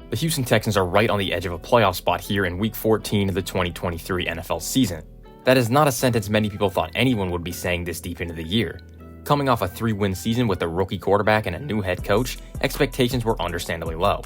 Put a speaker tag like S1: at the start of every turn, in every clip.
S1: The Houston Texans are right on the edge of a playoff spot here in Week 14 of the 2023 NFL season. That is not a sentence many people thought anyone would be saying this deep into the year. Coming off a 3-win season with a rookie quarterback and a new head coach, expectations were understandably low.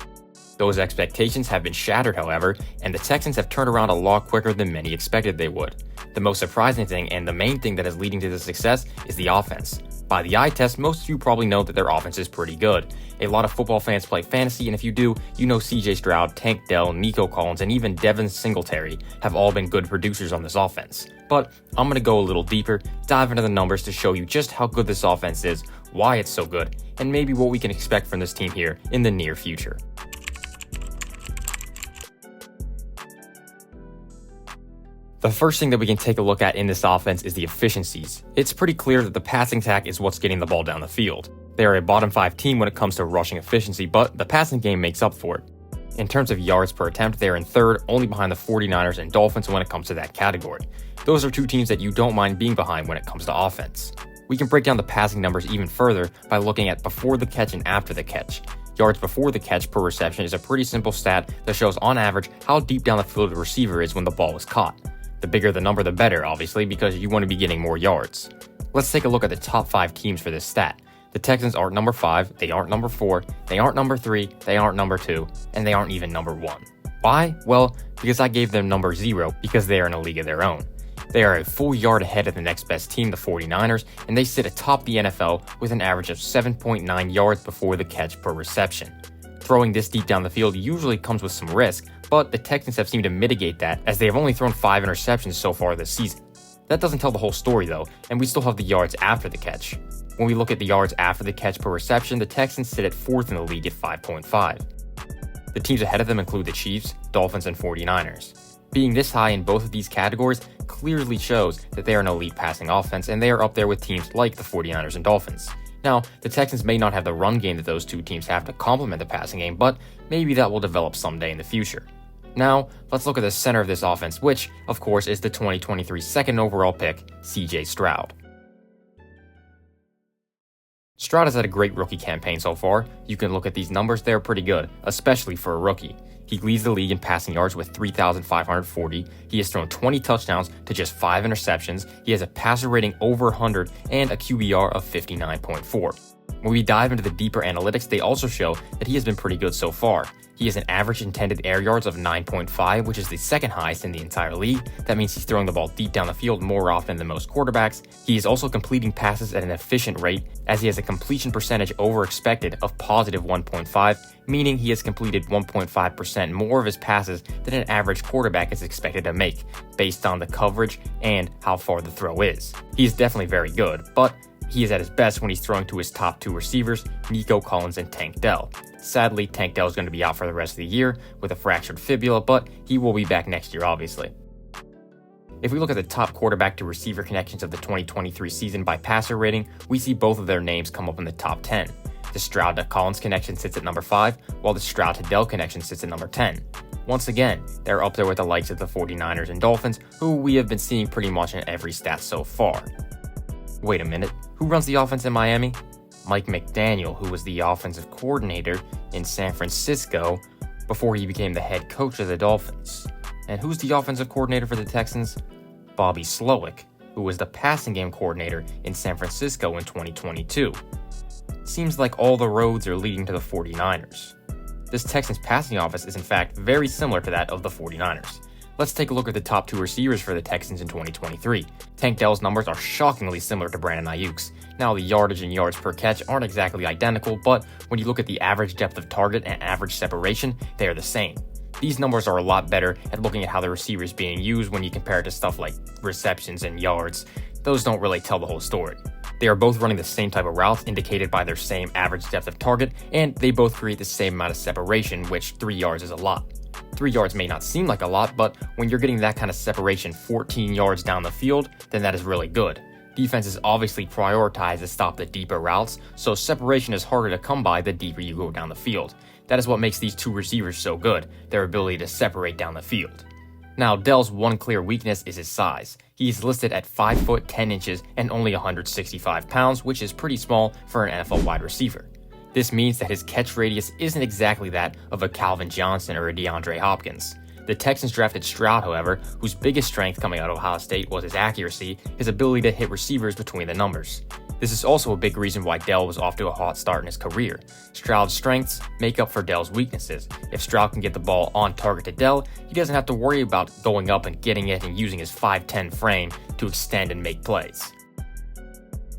S1: Those expectations have been shattered, however, and the Texans have turned around a lot quicker than many expected they would. The most surprising thing and the main thing that is leading to this success is the offense. By the eye test, most of you probably know that their offense is pretty good. A lot of football fans play fantasy, and if you do, you know CJ Stroud, Tank Dell, Nico Collins, and even Devin Singletary have all been good producers on this offense. But I'm going to go a little deeper, dive into the numbers to show you just how good this offense is, why it's so good, and maybe what we can expect from this team here in the near future. The first thing that we can take a look at in this offense is the efficiencies. It's pretty clear that the passing attack is what's getting the ball down the field. They are a bottom 5 team when it comes to rushing efficiency, but the passing game makes up for it. In terms of yards per attempt, they are in third, only behind the 49ers and Dolphins when it comes to that category. Those are two teams that you don't mind being behind when it comes to offense. We can break down the passing numbers even further by looking at before the catch and after the catch. Yards before the catch per reception is a pretty simple stat that shows on average how deep down the field the receiver is when the ball is caught. The bigger the number, the better, obviously, because you want to be getting more yards. Let's take a look at the top 5 teams for this stat. The Texans aren't number 5, they aren't number 4, they aren't number 3, they aren't number 2, and they aren't even number 1. Why? Well, because I gave them number 0 because they are in a league of their own. They are a full yard ahead of the next best team, the 49ers, and they sit atop the NFL with an average of 7.9 yards before the catch per reception. Throwing this deep down the field usually comes with some risk, but the Texans have seemed to mitigate that as they have only thrown 5 interceptions so far this season. That doesn't tell the whole story though, and we still have the yards after the catch. When we look at the yards after the catch per reception, the Texans sit at 4th in the league at 5.5. The teams ahead of them include the Chiefs, Dolphins, and 49ers. Being this high in both of these categories clearly shows that they are an elite passing offense, and they are up there with teams like the 49ers and Dolphins. Now, the Texans may not have the run game that those two teams have to complement the passing game, but maybe that will develop someday in the future. Now, let's look at the center of this offense, which, of course, is the 2023 second overall pick, CJ Stroud. Stroud has had a great rookie campaign so far. You can look at these numbers, they're pretty good, especially for a rookie. He leads the league in passing yards with 3,540. He has thrown 20 touchdowns to just 5 interceptions. He has a passer rating over 100 and a QBR of 59.4. When we dive into the deeper analytics, they also show that he has been pretty good so far. He has an average intended air yards of 9.5, which is the second highest in the entire league. That means he's throwing the ball deep down the field more often than most quarterbacks. He is also completing passes at an efficient rate, as he has a completion percentage over expected of positive 1.5, meaning he has completed 1.5% more of his passes than an average quarterback is expected to make, based on the coverage and how far the throw is. He is definitely very good, but he is at his best when he's throwing to his top 2 receivers, Nico Collins and Tank Dell. Sadly, Tank Dell is going to be out for the rest of the year with a fractured fibula, but he will be back next year, obviously. If we look at the top quarterback to receiver connections of the 2023 season by passer rating, we see both of their names come up in the top 10. The Stroud to Collins connection sits at number 5, while the Stroud to Dell connection sits at number 10. Once again, they're up there with the likes of the 49ers and Dolphins, who we have been seeing pretty much in every stat so far. Wait a minute, who runs the offense in Miami? Mike McDaniel, who was the offensive coordinator in San Francisco before he became the head coach of the Dolphins. And who's the offensive coordinator for the Texans? Bobby Slowick, who was the passing game coordinator in San Francisco in 2022. Seems like all the roads are leading to the 49ers. This Texans passing offense is in fact very similar to that of the 49ers. Let's take a look at the top 2 receivers for the Texans in 2023. Tank Dell's numbers are shockingly similar to Brandon Aiyuk's. Now, the yardage and yards per catch aren't exactly identical, but when you look at the average depth of target and average separation, they are the same. These numbers are a lot better at looking at how the receiver is being used when you compare it to stuff like receptions and yards. Those don't really tell the whole story. They are both running the same type of routes indicated by their same average depth of target, and they both create the same amount of separation, which 3 yards is a lot. 3 yards may not seem like a lot, but when you're getting that kind of separation 14 yards down the field, then that is really good. Defenses obviously prioritize to stop the deeper routes, so separation is harder to come by the deeper you go down the field. That is what makes these 2 receivers so good, their ability to separate down the field. Now, Dell's one clear weakness is his size. He is listed at 5 foot 10 inches and only 165 pounds, which is pretty small for an NFL wide receiver. This means that his catch radius isn't exactly that of a Calvin Johnson or a DeAndre Hopkins. The Texans drafted Stroud, however, whose biggest strength coming out of Ohio State was his accuracy, his ability to hit receivers between the numbers. This is also a big reason why Dell was off to a hot start in his career. Stroud's strengths make up for Dell's weaknesses. If Stroud can get the ball on target to Dell, he doesn't have to worry about going up and getting it and using his 5'10 frame to extend and make plays.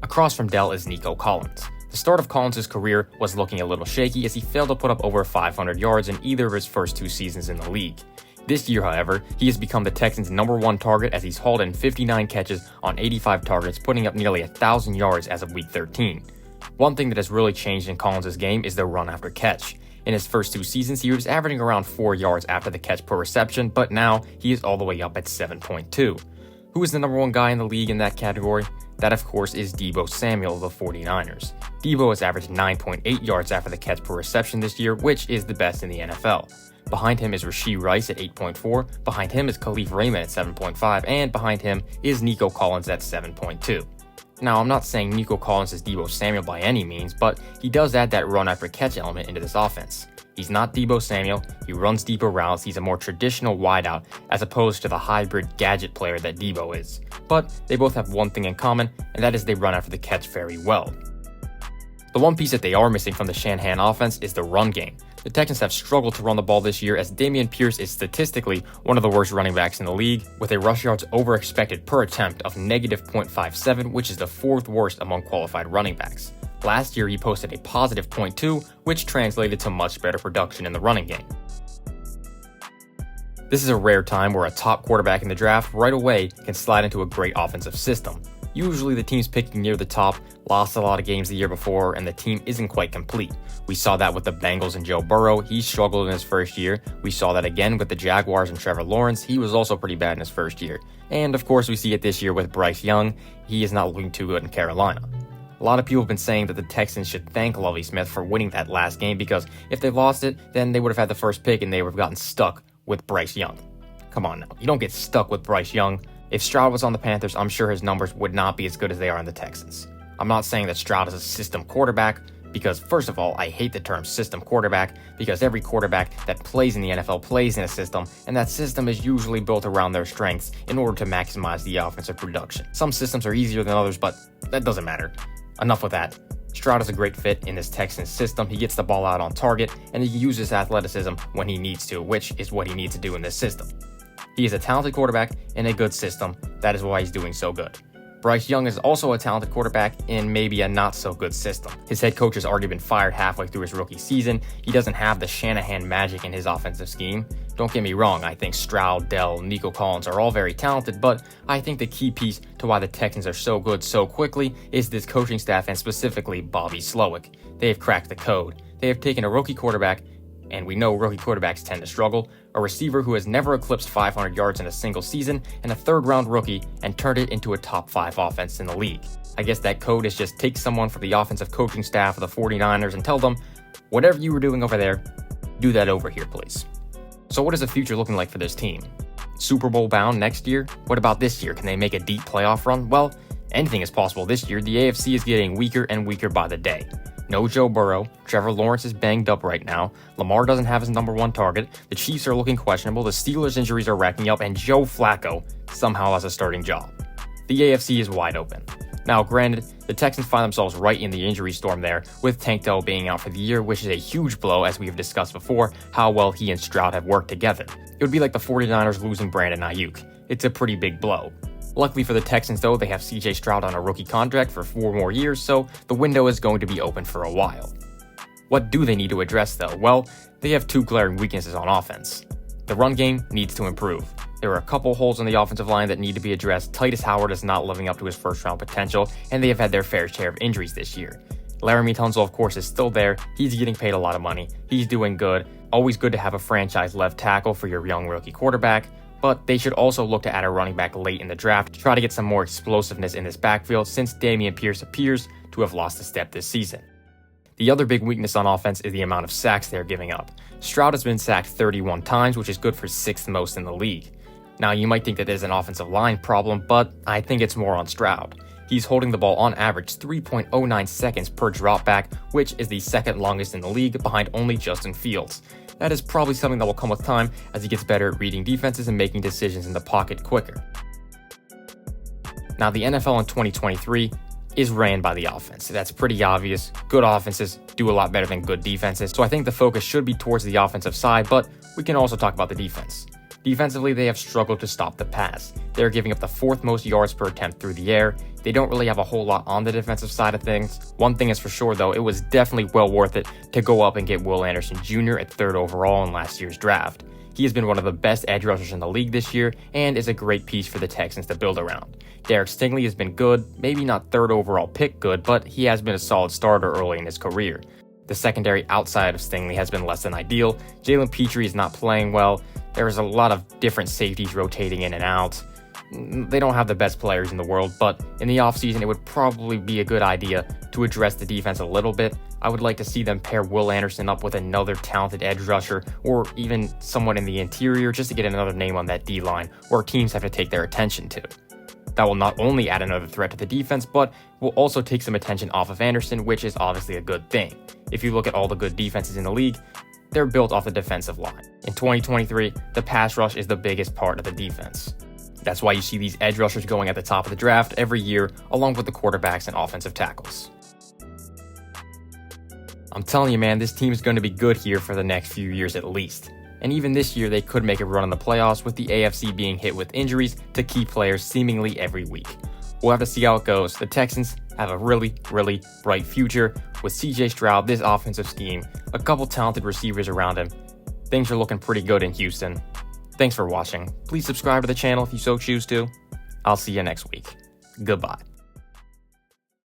S1: Across from Dell is Nico Collins. The start of Collins' career was looking a little shaky as he failed to put up over 500 yards in either of his first 2 seasons in the league. This year, however, he has become the Texans' #1 target as he's hauled in 59 catches on 85 targets, putting up nearly 1,000 yards as of Week 13. One thing that has really changed in Collins' game is the run after catch. In his first 2 seasons, he was averaging around 4 yards after the catch per reception, but now he is all the way up at 7.2. Who is the #1 guy in the league in that category? That, of course, is Deebo Samuel of the 49ers. Deebo has averaged 9.8 yards after the catch per reception this year, which is the best in the NFL. Behind him is Rashee Rice at 8.4, behind him is Khalif Raymond at 7.5, and behind him is Nico Collins at 7.2. Now, I'm not saying Nico Collins is Deebo Samuel by any means, but he does add that run after catch element into this offense. He's not Deebo Samuel, he runs deeper routes, he's a more traditional wideout as opposed to the hybrid gadget player that Deebo is. But they both have one thing in common, and that is they run after the catch very well. The one piece that they are missing from the Shanahan offense is the run game. The Texans have struggled to run the ball this year as Dameon Pierce is statistically one of the worst running backs in the league, with a rush yards over expected per attempt of -0.57, which is the 4th worst among qualified running backs. Last year he posted a positive 0.2, which translated to much better production in the running game. This is a rare time where a top quarterback in the draft right away can slide into a great offensive system. Usually the teams picking near the top lost a lot of games the year before and the team isn't quite complete. We saw that with the Bengals and Joe Burrow. He struggled in his first year. We saw that again with the Jaguars and Trevor Lawrence. He was also pretty bad in his first year. And of course we see it this year with Bryce Young. He is not looking too good in Carolina. A lot of people have been saying that the Texans should thank Lovie Smith for winning that last game because if they lost it, then they would have had the first pick and they would have gotten stuck with Bryce Young. Come on now, you don't get stuck with Bryce Young. If Stroud was on the Panthers, I'm sure his numbers would not be as good as they are on the Texans. I'm not saying that Stroud is a system quarterback, because first of all, I hate the term system quarterback, because every quarterback that plays in the NFL plays in a system, and that system is usually built around their strengths in order to maximize the offensive production. Some systems are easier than others, but that doesn't matter. Enough with that. Stroud is a great fit in this Texans system. He gets the ball out on target, and he uses athleticism when he needs to, which is what he needs to do in this system. He is a talented quarterback in a good system. That is why he's doing so good. Bryce Young is also a talented quarterback in maybe a not-so-good system. His head coach has already been fired halfway through his rookie season. He doesn't have the Shanahan magic in his offensive scheme. Don't get me wrong, I think Stroud, Dell, Nico Collins are all very talented, but I think the key piece to why the Texans are so good so quickly is this coaching staff and specifically Bobby Slowick. They have cracked the code. They have taken a rookie quarterback, and we know rookie quarterbacks tend to struggle, a receiver who has never eclipsed 500 yards in a single season, and a 3rd-round rookie, and turned it into a top 5 offense in the league. I guess that code is just take someone from the offensive coaching staff of the 49ers and tell them, whatever you were doing over there, do that over here, please. So what is the future looking like for this team? Super Bowl bound next year? What about this year? Can they make a deep playoff run? Well, anything is possible this year. The AFC is getting weaker and weaker by the day. No Joe Burrow, Trevor Lawrence is banged up right now, Lamar doesn't have his #1 target, the Chiefs are looking questionable, the Steelers' injuries are racking up, and Joe Flacco somehow has a starting job. The AFC is wide open. Now granted, the Texans find themselves right in the injury storm there, with Tank Dell being out for the year, which is a huge blow as we have discussed before how well he and Stroud have worked together. It would be like the 49ers losing Brandon Aiyuk. It's a pretty big blow. Luckily for the Texans though, they have CJ Stroud on a rookie contract for 4 more years, so the window is going to be open for a while. What do they need to address though? Well, they have 2 glaring weaknesses on offense. The run game needs to improve. There are a couple holes in the offensive line that need to be addressed. Titus Howard is not living up to his first-round potential, and they have had their fair share of injuries this year. Laramie Tunsil, of course, is still there. He's getting paid a lot of money. He's doing good. Always good to have a franchise left tackle for your young rookie quarterback. But they should also look to add a running back late in the draft to try to get some more explosiveness in this backfield since Dameon Pierce appears to have lost a step this season. The other big weakness on offense is the amount of sacks they're giving up. Stroud has been sacked 31 times, which is good for 6th most in the league. Now, you might think that there's an offensive line problem, but I think it's more on Stroud. He's holding the ball on average 3.09 seconds per dropback, which is the second longest in the league behind only Justin Fields. That is probably something that will come with time as he gets better at reading defenses and making decisions in the pocket quicker. Now, the NFL in 2023 is ran by the offense. That's pretty obvious. Good offenses do a lot better than good defenses, so I think the focus should be towards the offensive side, but we can also talk about the defense. Defensively, they have struggled to stop the pass. They're giving up the 4th most yards per attempt through the air. They don't really have a whole lot on the defensive side of things. One thing is for sure though, it was definitely well worth it to go up and get Will Anderson Jr. at 3rd overall in last year's draft. He has been one of the best edge rushers in the league this year and is a great piece for the Texans to build around. Derek Stingley has been good, maybe not 3rd overall pick good, but he has been a solid starter early in his career. The secondary outside of Stingley has been less than ideal. Jalen Petrie is not playing well. There is a lot of different safeties rotating in and out. They don't have the best players in the world, but in the offseason, it would probably be a good idea to address the defense a little bit. I would like to see them pair Will Anderson up with another talented edge rusher or even someone in the interior just to get another name on that D-line where teams have to take their attention to. That will not only add another threat to the defense, but will also take some attention off of Anderson, which is obviously a good thing. If you look at all the good defenses in the league, they're built off the defensive line. In 2023, the pass rush is the biggest part of the defense. That's why you see these edge rushers going at the top of the draft every year, along with the quarterbacks and offensive tackles. I'm telling you, man, this team is going to be good here for the next few years at least. And even this year, they could make a run in the playoffs with the AFC being hit with injuries to key players seemingly every week. We'll have to see how it goes. The Texans have a really, really bright future with CJ Stroud, this offensive scheme, a couple talented receivers around him. Things are looking pretty good in Houston. Thanks for watching. Please subscribe to the channel if you so choose to. I'll see you next week. Goodbye.